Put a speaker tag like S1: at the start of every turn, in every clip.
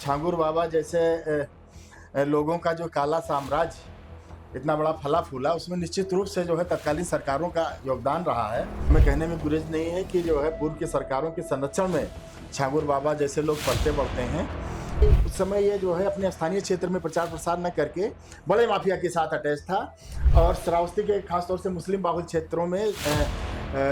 S1: छांगुर बाबा जैसे लोगों का जो काला साम्राज्य इतना बड़ा फला फूला, उसमें निश्चित रूप से जो है तत्कालीन सरकारों का योगदान रहा है। हमें कहने में गुरेज नहीं है कि जो है पूर्व की सरकारों के संरक्षण में छांगुर बाबा जैसे लोग पलते बढ़ते हैं। उस समय ये जो है अपने स्थानीय क्षेत्र में प्रचार प्रसार न करके बड़े माफिया के साथ अटैच था और श्रावस्ती के खासतौर से मुस्लिम बाहुल क्षेत्रों में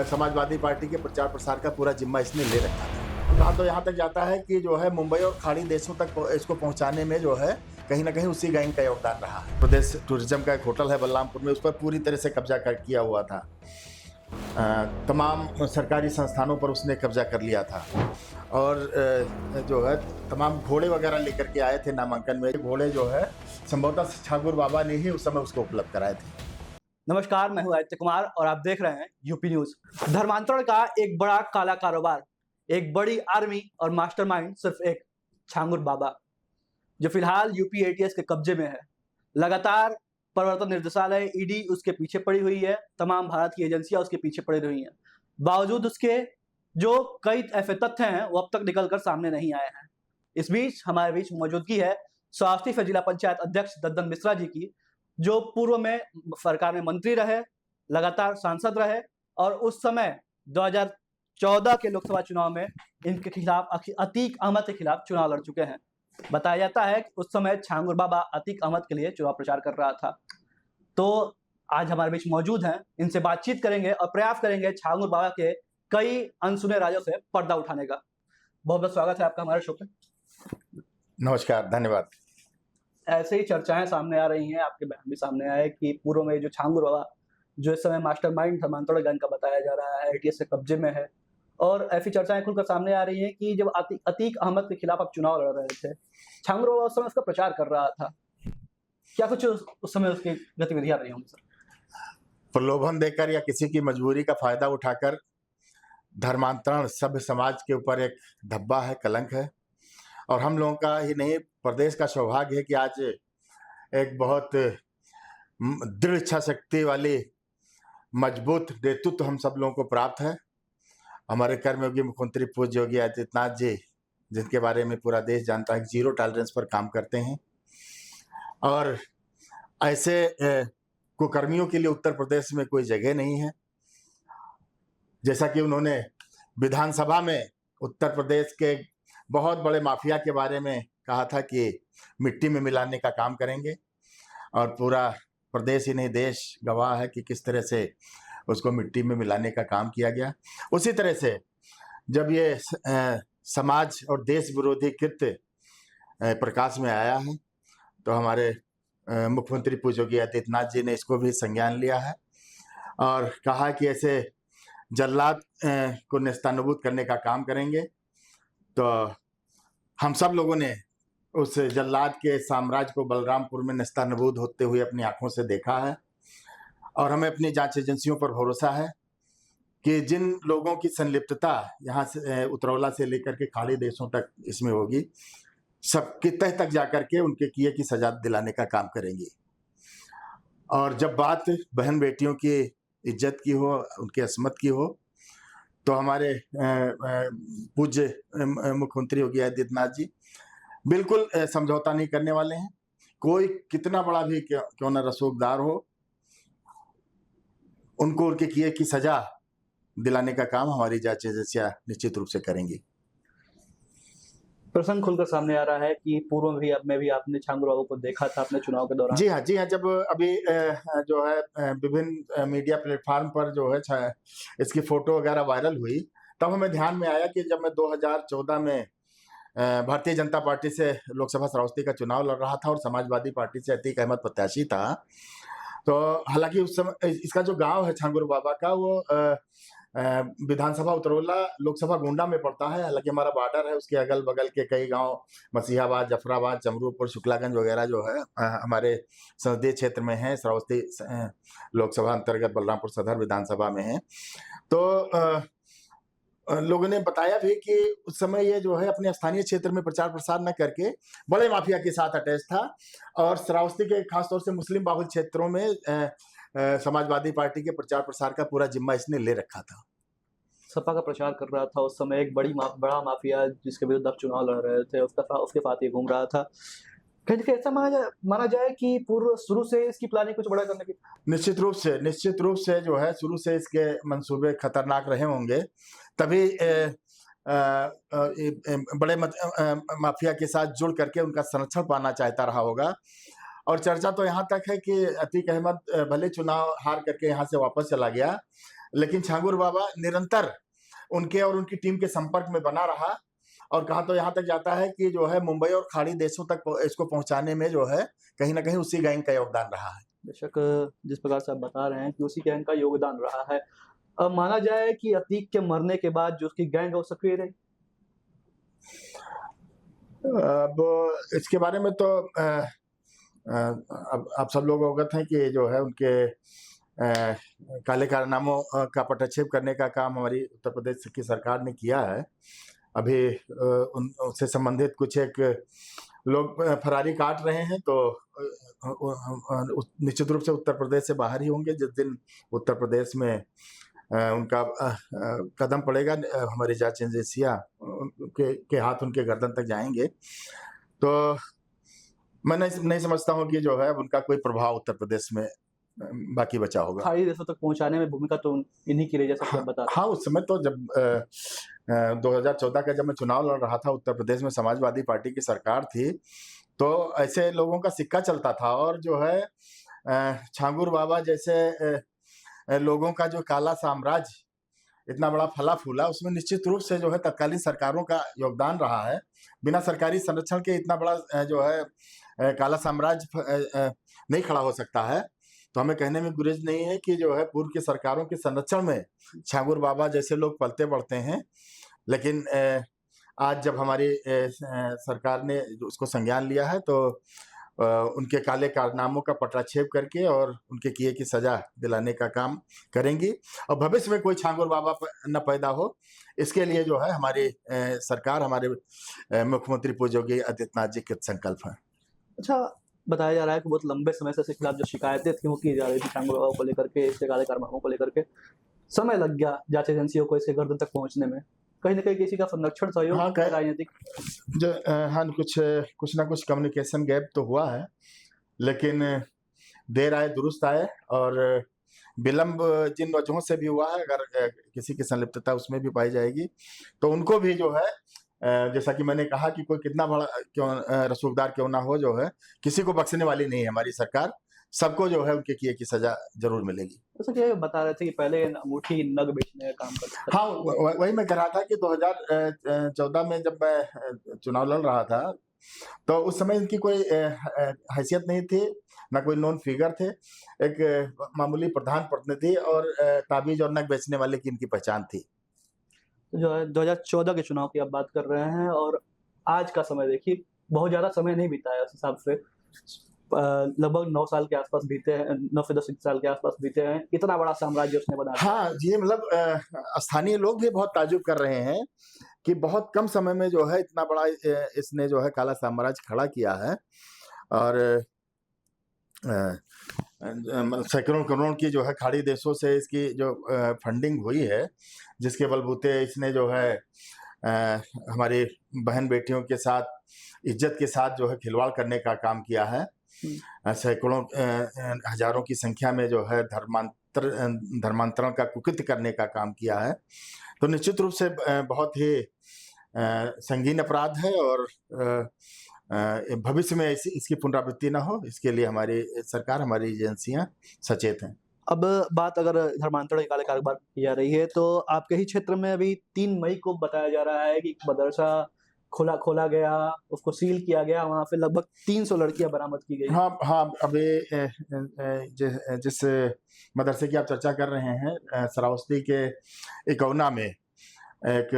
S1: समाजवादी पार्टी के प्रचार प्रसार का पूरा जिम्मा इसने ले रखा था। कहा तो यहाँ तक जाता है कि जो है मुंबई और खाड़ी देशों तक इसको पहुंचाने में जो है कहीं ना कहीं उसी गैंग का योगदान रहा है। प्रदेश टूरिज्म का एक होटल है बलरामपुर में, उस पर पूरी तरह से कब्जा किया हुआ था। तमाम सरकारी संस्थानों पर उसने कब्जा कर लिया था और जो है तमाम घोड़े वगैरह लेकर के आए थे नामांकन में। घोड़े जो है संभवतः छांगुर बाबा ने ही उस समय उसको उपलब्ध कराए थे।
S2: नमस्कार, मैं हूं आदित्य कुमार और आप देख रहे हैं यूपी न्यूज। धर्मांतरण का एक बड़ा काला कारोबार, एक बड़ी आर्मी और मास्टरमाइंड सिर्फ एक छांगुर बाबा, जो फिलहाल यूपी एटीएस के कब्जे में है। लगातार प्रवर्तन निर्देशालय ईडी उसके पीछे पड़ी हुई है, तमाम भारत की एजेंसियां उसके पीछे पड़ी हुई हैं। बावजूद उसके जो कई ऐसे तथ्य हैं वो अब तक निकलकर सामने नहीं आए हैं। इस बीच हमारे बीच मौजूदगी है श्रावस्ती से जिला पंचायत अध्यक्ष दद्दन मिश्रा जी की, जो पूर्व में सरकार में मंत्री रहे, लगातार सांसद रहे और उस समय 2014 के लोकसभा चुनाव में इनके खिलाफ अतीक अहमद के खिलाफ चुनाव लड़ चुके हैं। बताया जाता है कि उस समय छांगुर बाबा अतीक अहमद के लिए चुनाव प्रचार कर रहा था। तो आज हमारे बीच मौजूद हैं, इनसे बातचीत करेंगे और प्रयास करेंगे छांगुर बाबा के कई अनसुने राजों से पर्दा उठाने का। बहुत बहुत स्वागत है आपका हमारे शो पे।
S1: नमस्कार, धन्यवाद।
S2: ऐसे ही चर्चाएं सामने आ रही हैं, आपके बयान भी सामने आए कि पूर्व में जो छांगुर बाबा जो इस समय मास्टरमाइंड धर्मांतरण गैंग का बताया जा रहा है, एटीएस के कब्जे में है, और ऐसी चर्चाएं खुलकर सामने आ रही हैं कि जब अतीक अहमद के खिलाफ आप चुनाव लड़ रहे थे, छांगुर बाबा उस समय उसका प्रचार कर रहा था। क्या कुछ उस समय उसकी गतिविधियां रही होंगी सर?
S1: प्रलोभन देकर या किसी की मजबूरी का फायदा उठाकर धर्मांतरण सभ्य समाज के ऊपर एक धब्बा है, कलंक है। और हम लोगों का ही नहीं, प्रदेश का सौभाग्य है कि आज एक बहुत दृढ़ इच्छा शक्ति वाली मजबूत नेतृत्व हम सब लोगों को प्राप्त है। हमारे कर्मयोगी मुख्यमंत्री पूज्य योगी आदित्यनाथ जी, जिनके बारे में पूरा देश जानता है कि जीरो टॉलरेंस पर काम करते हैं और ऐसे कुकर्मियों के लिए उत्तर प्रदेश में कोई जगह नहीं है। जैसा कि उन्होंने विधानसभा में उत्तर प्रदेश के बहुत बड़े माफिया के बारे में कहा था कि मिट्टी में मिलाने का काम करेंगे, और पूरा प्रदेश ही नहीं देश गवाह है कि किस तरह से उसको मिट्टी में मिलाने का काम किया गया। उसी तरह से जब ये समाज और देश विरोधी कृत्य प्रकाश में आया है तो हमारे मुख्यमंत्री पूज्य योगी आदित्यनाथ जी ने इसको भी संज्ञान लिया है और कहा कि ऐसे जल्लाद को नेस्तनाबूद करने का काम करेंगे। तो हम सब लोगों ने उस जल्लाद के साम्राज्य को बलरामपुर में नेस्तनाबूद होते हुए अपनी आंखों से देखा है और हमें अपनी जांच एजेंसियों पर भरोसा है कि जिन लोगों की संलिप्तता यहाँ से उतरौला से लेकर के खाड़ी देशों तक इसमें होगी, सबके तह तक जाकर के उनके किए की सजा दिलाने का काम करेंगी। और जब बात बहन बेटियों की इज्जत की हो, उनकी असमत की हो, तो हमारे पूज्य मुख्यमंत्री योगी आदित्यनाथ जी बिल्कुल समझौता नहीं करने वाले हैं। कोई कितना बड़ा भी क्यों न रसूखदार हो, उनको उनके किए की सजा दिलाने का काम हमारी जांच एजेंसियां निश्चित रूप से करेंगी।
S2: प्रसंग खुलकर सामने आ रहा है कि पूर्व में भी अब में भी आपने छांगुर बाबू को देखा था अपने चुनाव के दौरान।
S1: जी हाँ, जी हाँ। जब अभी जो है विभिन्न मीडिया प्लेटफार्म पर जो है इसकी फोटो वगैरह वायरल हुई, तब हमें ध्यान में आया कि जब मैं 2014 में भारतीय जनता पार्टी से लोकसभा श्रावस्ती का चुनाव लड़ रहा था और समाजवादी पार्टी से अतीक अहमद प्रत्याशी था, तो हालांकि उस समय इसका जो गांव है छांगुर बाबा का, वो विधानसभा उतरौला लोकसभा गोंडा में पड़ता है। हालांकि हमारा बॉर्डर है, उसके अगल बगल के कई गांव मसीहाबाद, जफराबाद, जमरूपुर, शुक्लागंज वगैरह जो है हमारे संसदीय क्षेत्र में है, श्रावस्ती लोकसभा अंतर्गत बलरामपुर सदर विधानसभा में है। तो लोगों ने बताया भी कि उस समय ये जो है अपने स्थानीय क्षेत्र में प्रचार प्रसार न करके बड़े माफिया के साथ अटैच था और श्रावस्ती के खासतौर से मुस्लिम बाहुल क्षेत्रों में समाजवादी पार्टी के प्रचार प्रसार का पूरा जिम्मा इसने ले रखा था।
S2: सपा का प्रचार कर रहा था, उस समय एक बड़ा माफिया जिसके विरुद्ध आप चुनाव लड़ रहे थे, उसके साथ ये घूम रहा था। कहीं न कहीं ऐसा माना जाए कि पूर्व शुरू से इसकी प्लानिंग कुछ बड़ा करने की।
S1: निश्चित रूप से जो है शुरू से इसके मंसूबे खतरनाक रहे होंगे, तभी बड़े माफिया के साथ जुड़ करके उनका संरक्षण पाना चाहता रहा होगा। और चर्चा तो यहाँ तक है कि अतीक अहमद भले चुनाव हार करके यहाँ से वापस चला गया, लेकिन छांगुर बाबा निरंतर उनके और उनकी टीम के संपर्क में बना रहा। और कहा तो यहाँ तक जाता है कि जो है मुंबई और खाड़ी देशों तक इसको पहुंचाने में जो है कहीं ना कहीं उसी गैंग का योगदान रहा है।
S2: बेशक जिस प्रकार से आप बता रहे हैं कि उसी गैंग का योगदान रहा है। अब माना जाए कि अतीक के मरने के बाद जो उसकी गैंग है वो सक्रिय रही।
S1: अब इसके बारे में तो अब आप सब लोग अवगत हैं कि जो है उनके काले कारनामों का पटाक्षेप करने का काम हमारी उत्तर प्रदेश की सरकार ने किया है। अभी उससे संबंधित कुछ एक लोग फरारी काट रहे हैं, तो निश्चित रूप से उत्तर प्रदेश से बाहर ही होंगे। जिस दिन उत्तर प्रदेश में उनका कदम पड़ेगा, हमारी जांच एजेंसियां के हाथ उनके गर्दन तक जाएंगे। तो मैं नहीं समझता हूँ कि जो है उनका कोई प्रभाव उत्तर प्रदेश में बाकी बचा होगा।
S2: खाड़ी देशों तक पहुंचाने में भूमिका तो इन्हीं की रही, जैसा कि आप बता रहे हैं।
S1: हाँ, उस समय तो जब 2014 का जब मैं चुनाव लड़ रहा था, उत्तर प्रदेश में समाजवादी पार्टी की सरकार थी, तो ऐसे लोगों का सिक्का चलता था। और जो है छांगुर बाबा जैसे लोगों का जो काला साम्राज्य इतना बड़ा फला फूला, उसमें निश्चित रूप से जो है तत्कालीन सरकारों का योगदान रहा है। बिना सरकारी संरक्षण के इतना बड़ा जो है काला साम्राज्य नहीं खड़ा हो सकता है। तो हमें कहने में गुरेज नहीं है कि जो है पूर्व की सरकारों के संरक्षण में छांगुर बाबा जैसे लोग पलते बढ़ते हैं। लेकिन आज जब हमारी सरकार ने उसको संज्ञान लिया है, तो उनके काले कारनामों का पटाक्षेप करके और उनके किए की सजा दिलाने का काम करेंगी। और भविष्य में कोई छांगुर बाबा न पैदा हो, इसके लिए जो है हमारी सरकार, हमारे मुख्यमंत्री पूज्य योगी आदित्यनाथ जी कृत संकल्प है।
S2: अच्छा, बताया जा रहा है कि बहुत लंबे समय से इसके खिलाफ जो शिकायतें थी वो की जा रही थी छांगुर बाबा को लेकर के, इसके काले कारनामों को लेकर के। समय लग गया जांच एजेंसियों को इसके गर्दन तक पहुंचने में। कहीं न कहीं किसी का संरक्षण सहयोग राजनीतिक
S1: हाँ, कुछ ना कुछ कम्युनिकेशन गैप तो हुआ है, लेकिन देर आए दुरुस्त आए। और विलंब जिन वजहों से भी हुआ है, अगर किसी की संलिप्तता उसमें भी पाई जाएगी, तो उनको भी जो है जैसा कि मैंने कहा कि कोई कितना बड़ा रसूखदार क्यों ना हो, जो है किसी को बख्शने वाली नहीं है हमारी सरकार। सबको जो है उनके किए की सजा जरूर मिलेगी।
S2: जैसा कि बता रहे थे कि पहले अंगूठी नग बेचने का काम करते थे।
S1: हाँ, वही मैं कह रहा था कि 2014 में जब मैं चुनाव लड़ रहा था, तो उस समय इनकी कोई हैसियत नहीं थी, ना कोई नॉन फिगर थे। एक मामूली प्रधान प्रतिनिधि और ताबीज और नग बेचने वाले की इनकी पहचान थी।
S2: जो है 2014 के चुनाव की आप बात कर रहे हैं, और आज का समय देखिए, बहुत ज़्यादा समय नहीं बीता है उस हिसाब से। लगभग 9 साल के आसपास बीते हैं, 9 से 10 साल के आसपास बीते हैं। इतना बड़ा साम्राज्य उसने बना दिया।
S1: हाँ, ये मतलब स्थानीय लोग भी बहुत ताज्जुब कर रहे हैं कि बहुत कम समय में जो है इतना बड़ा इसने जो है काला साम्राज्य खड़ा किया है। और सैकड़ों करोड़ की जो है खाड़ी देशों से इसकी जो फंडिंग हुई है, जिसके बलबूते इसने जो है हमारी बहन बेटियों के साथ इज्जत के साथ जो है खिलवाड़ करने का काम किया है। सैकड़ों हजारों की संख्या में जो है धर्मांतरण का कुकृत्य करने का काम किया है। तो निश्चित रूप से बहुत ही संगीन अपराध है, और भविष्य में इसकी पुनरावृत्ति ना हो, इसके लिए हमारी सरकार, हमारी एजेंसियां सचेत हैं।
S2: अब बात अगर धर्मांतरण के काले कारोबार की जा रही है, तो आपके ही क्षेत्र में अभी 3 मई को बताया जा रहा है कि मदरसा खोला गया, उसको सील किया गया, वहाँ पे लगभग 300 लड़कियां बरामद की गई।
S1: हाँ, अभी जिस मदरसे की आप चर्चा कर रहे हैं, श्रावस्ती के इकौना में एक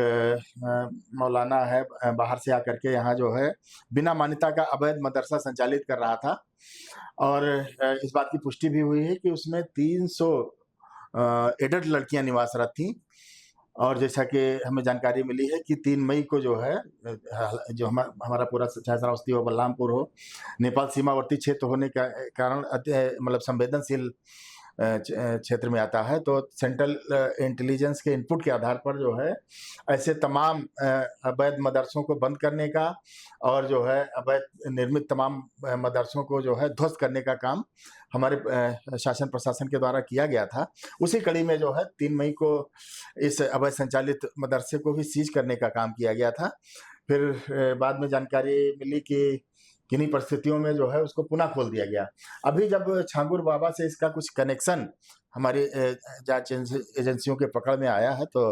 S1: मौलाना है, बाहर से आकर के यहाँ जो है बिना मान्यता का अवैध मदरसा संचालित कर रहा था। और इस बात की पुष्टि भी हुई है कि उसमें 300 एडल्ट लड़कियां निवासरत थीं। और जैसा कि हमें जानकारी मिली है कि 3 मई को जो है जो हमारा पूरा चाहे श्रावस्ती हो, बलरामपुर हो, नेपाल सीमावर्ती क्षेत्र होने का कारण मतलब संवेदनशील क्षेत्र में आता है। तो सेंट्रल इंटेलिजेंस के इनपुट के आधार पर जो है ऐसे तमाम अवैध मदरसों को बंद करने का और जो है अवैध निर्मित तमाम मदरसों को जो है ध्वस्त करने का काम हमारे शासन प्रशासन के द्वारा किया गया था। उसी कड़ी में जो है 3 मई को इस अवैध संचालित मदरसे को भी सीज करने का काम किया गया था। फिर बाद में जानकारी मिली कि किन्हीं परिस्थितियों में जो है उसको पुनः खोल दिया गया। अभी जब छांगुर बाबा से इसका कुछ कनेक्शन हमारी जांच एजेंसियों के पकड़ में आया है, तो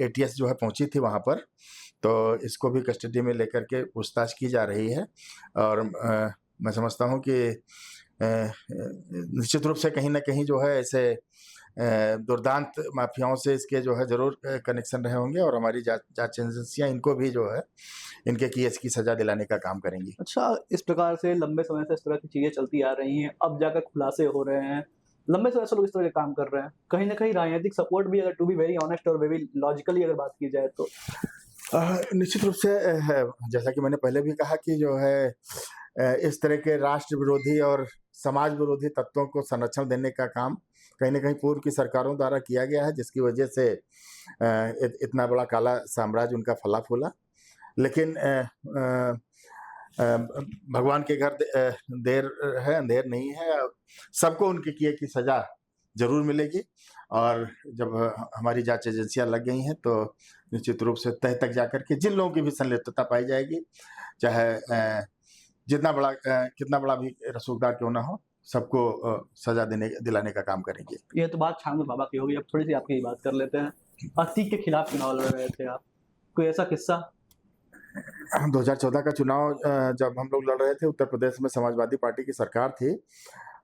S1: एटीएस जो है पहुंची थी वहां पर, तो इसको भी कस्टडी में लेकर के पूछताछ की जा रही है। और मैं समझता हूं कि निश्चित रूप से कहीं ना कहीं जो है ऐसे दुर्दांत माफियाओं से इसके जो है जरूर कनेक्शन रहे होंगे, और हमारी जांच एजेंसियां इनको भी जो है इनके केस की सजा दिलाने का काम करेंगी।
S2: अच्छा, इस प्रकार से लंबे समय से इस तरह की चीजें चलती आ रही हैं, अब जाकर खुलासे हो रहे हैं, लंबे समय से लोग इस तरह के काम कर रहे हैं, कहीं ना कहीं राजनीतिक सपोर्ट भी, अगर टू बी वेरी ऑनेस्ट और वेरी लॉजिकली अगर बात की जाए तो
S1: निश्चित रूप से जैसा कि मैंने पहले भी कहा कि जो है इस तरह के राष्ट्र विरोधी और समाज विरोधी तत्वों को संरक्षण देने का काम कहीं ना कहीं पूर्व की सरकारों द्वारा किया गया है, जिसकी वजह से इतना बड़ा काला साम्राज्य उनका फला फूला। लेकिन भगवान के घर देर है अंधेर नहीं है, सबको उनके किए की सजा जरूर मिलेगी। और जब हमारी जांच एजेंसियां लग गई हैं तो निश्चित रूप से तह तक जाकर के जिन लोगों की भी संलिप्तता पाई जाएगी, चाहे जितना बड़ा कितना बड़ा भी रसूखदार क्यों ना हो, सबको सजा दिलाने का काम करेंगे।
S2: ये तो बात छांगुर बाबा की होगी, अब थोड़ी सी आपकी बात कर लेते हैं। अतीक के खिलाफ चुनाव लड़ रहे थे आप, कोई ऐसा किस्सा?
S1: 2014 का चुनाव जब हम लोग लड़ रहे थे, उत्तर प्रदेश में समाजवादी पार्टी की सरकार थी,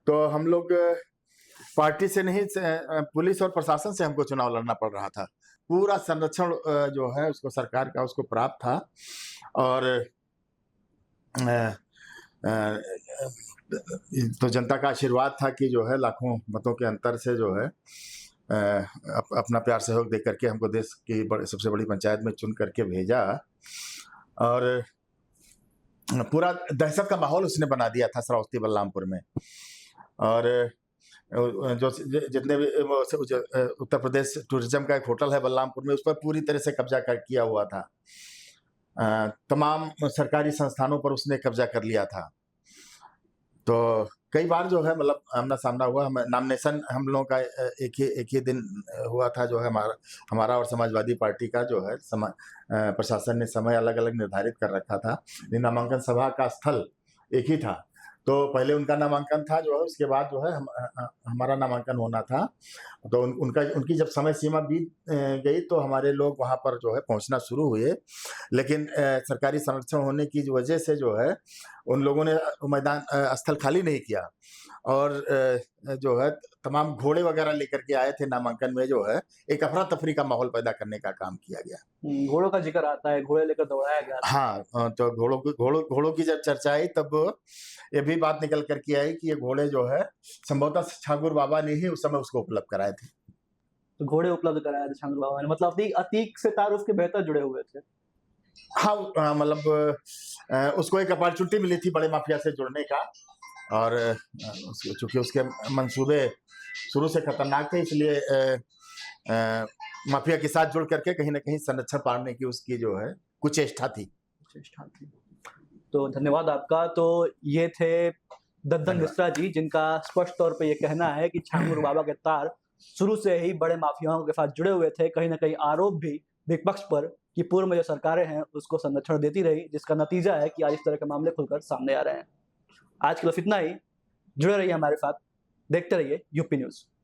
S1: तो हम लोग पार्टी से नहीं, पुलिस और प्रशासन से हमको चुनाव लड़ना पड़ रहा था। पूरा संरक्षण जो है उसको सरकार का उसको प्राप्त था, और तो जनता का आशीर्वाद था कि जो है लाखों मतों के अंतर से जो है अपना प्यार सहयोग दे करके हमको देश की सबसे बड़ी पंचायत में चुन करके भेजा, और पूरा दहशत का माहौल उसने बना दिया था श्रावस्ती बलरामपुर में। और जो जितने भी उत्तर प्रदेश टूरिज्म का एक होटल है बलरामपुर में, उस पर पूरी तरह से कब्जा किया हुआ था। तमाम सरकारी संस्थानों पर उसने कब्जा कर लिया था। तो कई बार जो है मतलब आमना सामना हुआ। नॉमिनेशन हम लोगों का एक ही दिन हुआ था, जो है हमारा और समाजवादी पार्टी का जो है प्रशासन ने समय अलग अलग निर्धारित कर रखा था। नामांकन सभा का स्थल एक ही था, तो पहले उनका नामांकन था जो है, उसके बाद जो है हमारा नामांकन होना था। तो उनकी जब समय सीमा बीत गई तो हमारे लोग वहां पर जो है पहुंचना शुरू हुए, लेकिन सरकारी संरक्षण होने की वजह से जो है उन लोगों ने मैदान स्थल खाली नहीं किया, और जो है तमाम घोड़े वगैरह लेकर के आए थे नामांकन में, जो है एक अफरा तफरी का माहौल पैदा करने का काम किया गया।
S2: घोड़ों का जिक्र आता है, घोड़े लेकर दौड़ाया गया।
S1: हाँ, तो घोड़ों की जब चर्चा आई तब ये भी बात निकल कर के आई कि ये घोड़े जो है संभवतः छांगुर बाबा ने ही उस समय उसको उपलब्ध कराए थे।
S2: तो घोड़े उपलब्ध कराए थे छांगुर बाबा ने, मतलब अतीक से तारुफ के बेहतर जुड़े हुए थे।
S1: हाँ, मतलब उसको एक अपॉर्चुनिटी मिली थी बड़े माफिया से जुड़ने का, और चूंकि उसके मंसूबे शुरू से खतरनाक थे, इसलिए माफिया के साथ जुड़ करके कहीं ना कहीं संरक्षण पाने की उसकी जो है कुचेष्टा थी।
S2: तो धन्यवाद आपका। तो ये थे दद्दन मिश्रा जी, जिनका स्पष्ट तौर पे ये कहना है कि छांगुर बाबा के तार शुरू से ही बड़े माफियाओं के साथ जुड़े हुए थे। कहीं ना कहीं आरोप भी विपक्ष पर कि पूर्व में जो सरकारें हैं उसको संरक्षण देती रही, जिसका नतीजा है कि आज इस तरह के मामले खुलकर सामने आ रहे हैं। आज के लिए इतना ही। जुड़े रहिए हमारे साथ, देखते रहिए यूपी न्यूज़।